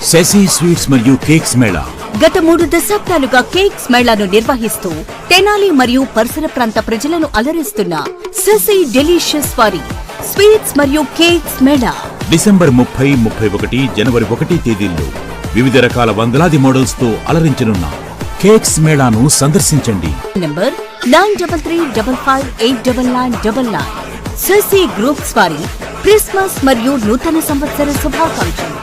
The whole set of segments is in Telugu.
శశి స్వీట్స్ మరియు కేక్స్ మేళా గత 3 దశాబ్దాలుగా కేక్స్ మేళాను నిర్వహిస్తూ తెనాలి మరియు పరిసర ప్రాంత ప్రజలను అలరిస్తున్న శశి డెలిషియస్ వారి స్వీట్స్ మరియు కేక్స్ మేళా డిసెంబర్ 30, 31, జనవరి 1 తేదీల్లో వివిధ రకాల వందలాది మోడల్స్ తో అలరించనున్న కేక్స్ మేళాను సందర్శించండి. నంబర్ 9335589999. శశి గ్రూప్స్ వారి క్రిస్మస్ మరియు నూతన సంవత్సర శుభాకాంక్షలు.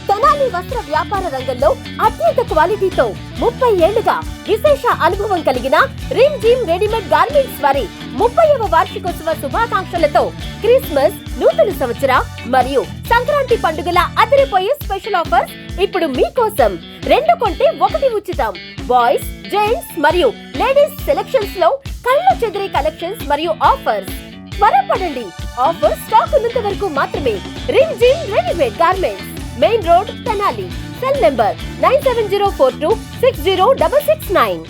తెనాలి వస్త్ర వ్యాపార రంగంలో అత్యంత క్వాలిటీతో 30 ఏళ్లుగా విశేష అనుభవం కలిగిన రిమ్ జిమ్ రెడీమేడ్ గార్మెంట్స్ వారి 30వ వార్షికోత్సవ శుభాకాంక్షలతో క్రిస్మస్, నూతన సంవత్సర మరియు సంక్రాంతి పండుగల అదిరిపోయే స్పెషల్ ఆఫర్స్ ఇప్పుడు మీకోసం. 2 కొంటే 1 ఉచితం. బాయ్స్, జెంట్స్ మరియు లేడీస్ సెలక్షన్స్ లో కళ్ళ చెదిరే కలెక్షన్స్ మరియు ఆఫర్స్. త్వరపడండి, ఆఫర్ స్టాక్ ఉన్నంత వరకు మాత్రమే. Rimjhim readymade garments, main road, Tenali. Cell number 9704260669.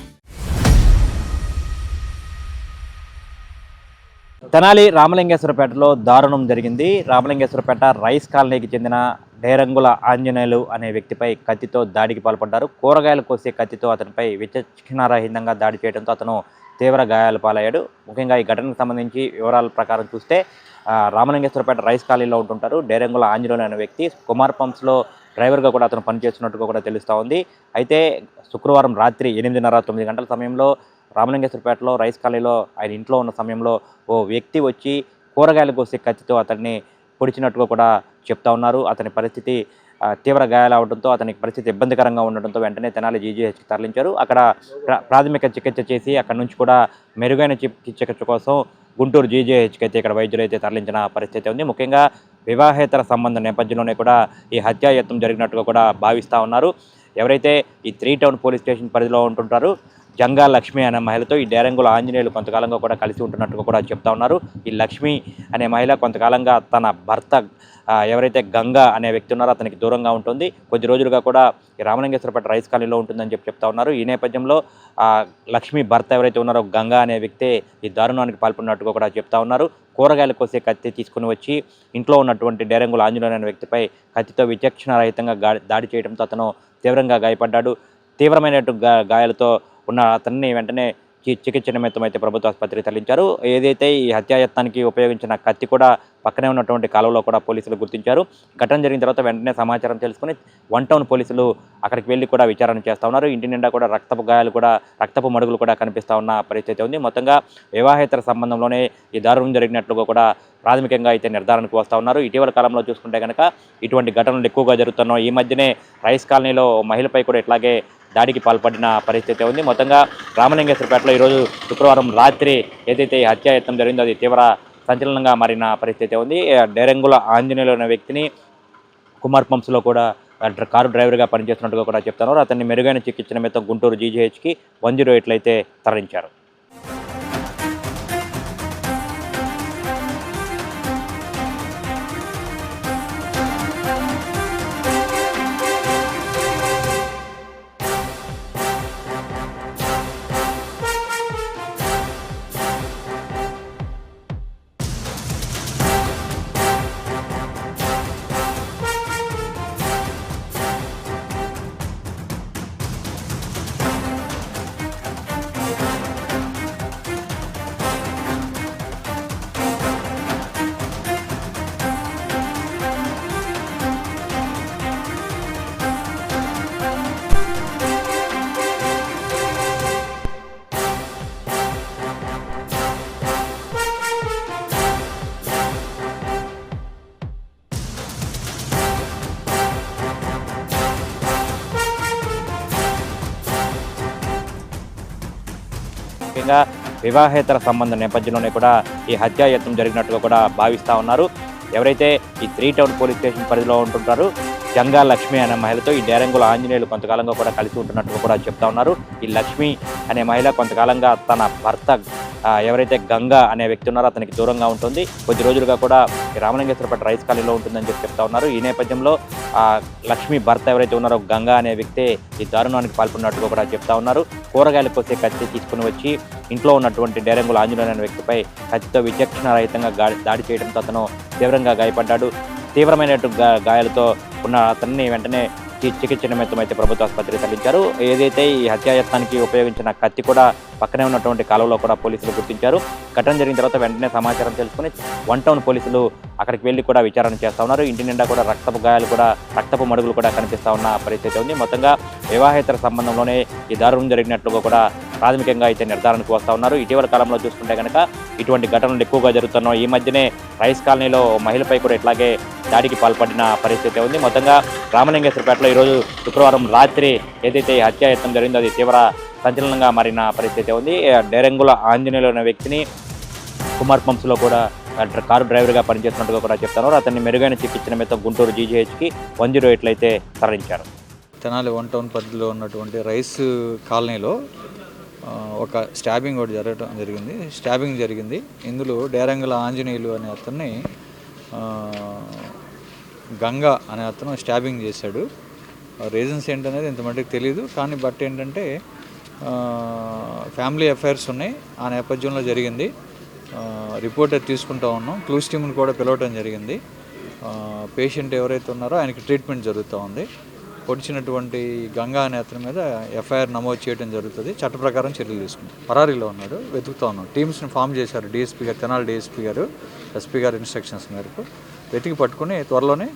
Tenali రామలింగేశ్వరపేటలో దారుణం జరిగింది. రామలింగేశ్వరపేట రైస్ కాలనీకి చెందిన డేరంగుల ఆంజనేయులు అనే వ్యక్తిపై కత్తితో దాడికి పాల్పడ్డారు. కూరగాయలు కోసే కత్తితో అతనిపై విచక్షణారహితంగా దాడి చేయడంతో అతను తీవ్ర గాయాలు పాలయ్యాడు. ముఖ్యంగా ఈ ఘటనకు సంబంధించి వివరాల ప్రకారం చూస్తే రామలింగేశ్వరపేట రైస్ కాలనీలో ఉంటుంటారు డేరంగుల ఆంజనేయులు అనే వ్యక్తి. కుమార్ పంప్స్లో డ్రైవర్గా కూడా అతను పనిచేస్తున్నట్టుగా కూడా తెలుస్తూ ఉంది. అయితే శుక్రవారం రాత్రి 8:30-9 గంటల సమయంలో రామలింగేశ్వరపేటలో రైస్ కాలనీలో ఆయన ఇంట్లో ఉన్న సమయంలో ఓ వ్యక్తి వచ్చి కూరగాయలు కోసే కత్తితో అతన్ని పొడిచినట్టుగా కూడా చెప్తా ఉన్నారు. అతని పరిస్థితి తీవ్ర గాయాలు అవడంతో అతనికి పరిస్థితి ఇబ్బందికరంగా ఉండడంతో వెంటనే తెనాలి జీజీహెచ్కి తరలించారు. అక్కడ ప్రాథమిక చికిత్స చేసి అక్కడి నుంచి కూడా మెరుగైన చికిత్స కోసం గుంటూరు జీజీహెచ్కి అయితే ఇక్కడ వైద్యులు అయితే తరలించిన పరిస్థితి ఉంది. ముఖ్యంగా వివాహేతర సంబంధం నేపథ్యంలోనే కూడా ఈ హత్యాయత్నం జరిగినట్టుగా కూడా భావిస్తూ ఉన్నారు. ఎవరైతే ఈ 3 టౌన్ పోలీస్ స్టేషన్ పరిధిలో ఉంటుంటారో జంగా లక్ష్మి అనే మహిళతో ఈ డేరంగుల ఆంజనేయులు కొంతకాలంగా కూడా కలిసి ఉంటున్నట్టుగా కూడా చెప్తా ఉన్నారు. ఈ లక్ష్మి అనే మహిళ కొంతకాలంగా తన భర్త ఎవరైతే గంగా అనే వ్యక్తి ఉన్నారో అతనికి దూరంగా ఉంటుంది. కొద్ది రోజులుగా కూడా ఈ రామలింగేశ్వరపేట రైస్ కాలనీలో ఉంటుందని చెప్తా ఉన్నారు. ఈ నేపథ్యంలో లక్ష్మి భర్త ఎవరైతే ఉన్నారో గంగా అనే వ్యక్తే ఈ దారుణానికి పాల్పడినట్టుగా కూడా చెప్తా ఉన్నారు. కూరగాయలు కోసే కత్తి తీసుకుని వచ్చి ఇంట్లో ఉన్నటువంటి డేరంగుల ఆంజనేయులు అనే వ్యక్తిపై కత్తితో విచక్షణారహితంగా దాడి చేయడంతో అతను తీవ్రంగా గాయపడ్డాడు. తీవ్రమైన గాయాలతో ఉన్న అతన్ని వెంటనే చికిత్స నిమిత్తం అయితే ప్రభుత్వ ఆసుపత్రికి తరలించారు. ఏదైతే ఈ హత్యాయత్నానికి ఉపయోగించిన కత్తి కూడా పక్కనే ఉన్నటువంటి కాలువలో కూడా పోలీసులు గుర్తించారు. ఘటన జరిగిన తర్వాత వెంటనే సమాచారం తెలుసుకుని 1 టౌన్ పోలీసులు అక్కడికి వెళ్ళి కూడా విచారణ చేస్తూ ఉన్నారు. ఇంటి నిండా కూడా రక్తపు మడుగులు కూడా కనిపిస్తూ ఉన్న పరిస్థితి ఉంది. మొత్తంగా వివాహేతర సంబంధంలోనే ఈ దారుణం జరిగినట్లుగా కూడా ప్రాథమికంగా అయితే నిర్ధారణకు వస్తూ ఉన్నారు. ఇటీవల కాలంలో చూసుకుంటే కనుక ఇటువంటి ఘటనలు ఎక్కువగా జరుగుతున్నాయి. ఈ మధ్యనే రైస్ కాలనీలో మహిళపై కూడా ఇట్లాగే దాడికి పాల్పడిన పరిస్థితి ఉంది. మొత్తంగా రామలింగేశ్వరపేటలో ఈరోజు శుక్రవారం రాత్రి ఏదైతే ఈ హత్యాయత్నం జరిగిందో అది తీవ్ర సంచలనంగా మారిన పరిస్థితి ఉంది. డేరంగుల ఆంజనేయులు అనే వ్యక్తిని కుమార్ పంప్స్లో కూడా కారు డ్రైవర్గా పనిచేస్తున్నట్టుగా కూడా చెప్తున్నారు. అతన్ని మెరుగైన చికిత్స నిమిత్తం గుంటూరు జీజీహెచ్కి 108 అయితే తరలించారు. ముఖ్యంగా వివాహేతర సంబంధం నేపథ్యంలోనే కూడా ఈ హత్యాయత్నం జరిగినట్టుగా కూడా భావిస్తూ ఉన్నారు. ఎవరైతే ఈ 3 టౌన్ పోలీస్ స్టేషన్ పరిధిలో ఉంటుంటారో జంగా లక్ష్మి అనే మహిళతో ఈ డేరంగుల ఆంజనేయులు కొంతకాలంగా కూడా కలిసి ఉంటున్నట్టుగా కూడా చెప్తా ఉన్నారు. ఈ లక్ష్మి అనే మహిళ కొంతకాలంగా తన భర్త ఎవరైతే గంగా అనే వ్యక్తి ఉన్నారో అతనికి దూరంగా ఉంటుంది. కొద్ది రోజులుగా కూడా రామలింగేశ్వరపేట రైస్ కాలనీలో ఉంటుందని చెప్తా ఉన్నారు. ఈ నేపథ్యంలో లక్ష్మి భర్త ఎవరైతే ఉన్నారో గంగా అనే వ్యక్తే ఈ దారుణానికి పాల్పడినట్టుగా కూడా చెప్తా ఉన్నారు. కూరగాయలు కోసే కత్తి తీసుకుని వచ్చి ఇంట్లో ఉన్నటువంటి డేరంగుల ఆంజనేయులు అనే వ్యక్తిపై కత్తితో విచక్షణారహితంగా దాడి చేయడంతో అతను తీవ్రంగా గాయపడ్డాడు. తీవ్రమైన గాయాలతో ఉన్న అతన్ని వెంటనే చికిత్స నిమిత్తం అయితే ప్రభుత్వ ఆసుపత్రికి తరలించారు. ఏదైతే ఈ హత్యాయత్నానికి ఉపయోగించిన కత్తి కూడా పక్కనే ఉన్నటువంటి కాలువలో కూడా పోలీసులు గుర్తించారు. ఘటన జరిగిన తర్వాత వెంటనే సమాచారం తెలుసుకుని 1 టౌన్ పోలీసులు అక్కడికి వెళ్లి కూడా విచారణ చేస్తా ఉన్నారు. ఇంటి నిండా కూడా రక్తపు గాయాలు కూడా, రక్తపు మడుగులు కూడా కనిపిస్తా ఉన్న పరిస్థితి ఉంది. మొత్తంగా వివాహేతర సంబంధంలోనే ఈ దారుణం జరిగినట్లుగా కూడా ప్రాథమికంగా అయితే నిర్ధారణకు వస్తూ ఉన్నారు. ఇటీవల కాలంలో చూసుకుంటే కనుక ఇటువంటి ఘటనలు ఎక్కువగా జరుగుతున్నాయి. ఈ మధ్యనే రైస్ కాలనీలో మహిళపై కూడా ఇట్లాగే దాడికి పాల్పడిన పరిస్థితి ఉంది. మొత్తంగా రామలింగేశ్వరపేటలో ఈరోజు శుక్రవారం రాత్రి ఏదైతే ఈ హత్యాయత్నం జరిగిందో అది తీవ్ర సంచలనంగా మారిన పరిస్థితి ఉంది. డేరంగుల ఆంజనేయులు అనే వ్యక్తిని కుమార్ పంప్స్లో కూడా కారు డ్రైవర్గా పనిచేస్తున్నట్టుగా కూడా చెప్తున్నారు. అతన్ని మెరుగైన చికిత్స నిమిత్తం గుంటూరు జీజీహెచ్కి 108 అయితే తరలించారు. తెనాలి 1 టౌన్ పరిధిలో ఉన్నటువంటి రైస్ కాలనీలో ఒక స్టాబింగ్ ఒకటి జరిగింది. ఇందులో డేరంగుల ఆంజనేయులు అనే అతన్ని గంగా అనే అతను స్టాబింగ్ చేశాడు. రీజన్స్ ఏంటనేది ఇంత మటుకు తెలియదు. కానీ బట్ ఏంటంటే ఫ్యామిలీ అఫైర్స్ ఉన్నాయి, ఆ నేపథ్యంలో జరిగింది. రిపోర్ట్ తీసుకుంటూ ఉన్నాం. క్లూస్ టీమ్ని కూడా పిలవటం జరిగింది. పేషెంట్ ఎవరైతే ఉన్నారో ఆయనకి ట్రీట్మెంట్ జరుగుతూ ఉంది. పొడిచినటువంటి గంగా అనే అతని మీద ఎఫ్ఐఆర్ నమోదు చేయడం జరుగుతుంది. చట్ట ప్రకారం చర్యలు తీసుకుంటాం. పరారీలో ఉన్నాడు, వెతుకుతూ ఉన్నాం. టీమ్స్ని ఫామ్ చేశారు డిఎస్పీ గారు, తెనాలి డిఎస్పీ గారు, ఎస్పీ గారు ఇన్స్ట్రక్షన్స్ మేరకు వెతికి పట్టుకుని త్వరలోనే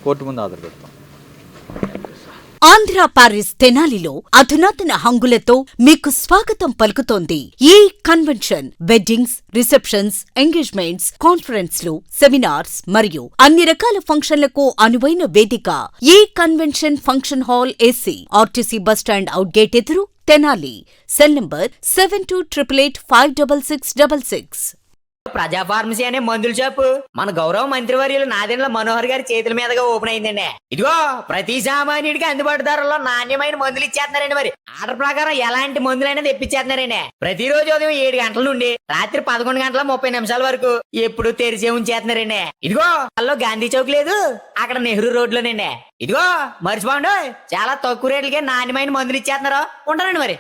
కోర్టు ముందు హాజరుపెడతాం. ఆంధ్ర పారిస్ తెనాలిలో అధునాతన హంగులతో మీకు స్వాగతం పలుకుతోంది ఈ కన్వెన్షన్. వెడ్డింగ్స్, రిసెప్షన్స్, ఎంగేజ్మెంట్స్, కాన్ఫరెన్స్లు, సెమినార్స్ మరియు అన్ని రకాల ఫంక్షన్లకు అనువైన వేదిక. ఈ convention function hall AC, RTC bus stand out gate ఎదురు, తెనాలి. Cell number 7288566666. ప్రజా ఫార్మసీ అనే మందుల షాపు మన గౌరవ మంత్రివర్యులు నాదెండ్ల మనోహర్ గారి చేతుల మీదుగా ఓపెన్ అయిందండి. ఇదిగో ప్రతి సామాన్యుడికి అందుబాటు ధరలో నాణ్యమైన మందులు ఇచ్చేస్తున్నారండి. మరి ఆర్డర్ ప్రకారం ఎలాంటి మందులైనా తెప్పించేస్తున్నారండి. ప్రతిరోజు ఉదయం 7 గంటల నుండి రాత్రి 11 గంటల 30 నిమిషాల వరకు ఎప్పుడు తెరిచే ఉంచేస్తున్నారండి. ఇదిగో అల్లో గాంధీ చౌక్ లేదు, అక్కడ నెహ్రూ రోడ్లోనండి. ఇదిగో మర్చిపోండి, చాలా తక్కువ రేట్లకే నాణ్యమైన మందులు ఇచ్చేస్తున్నారు. ఉంటారండి మరి.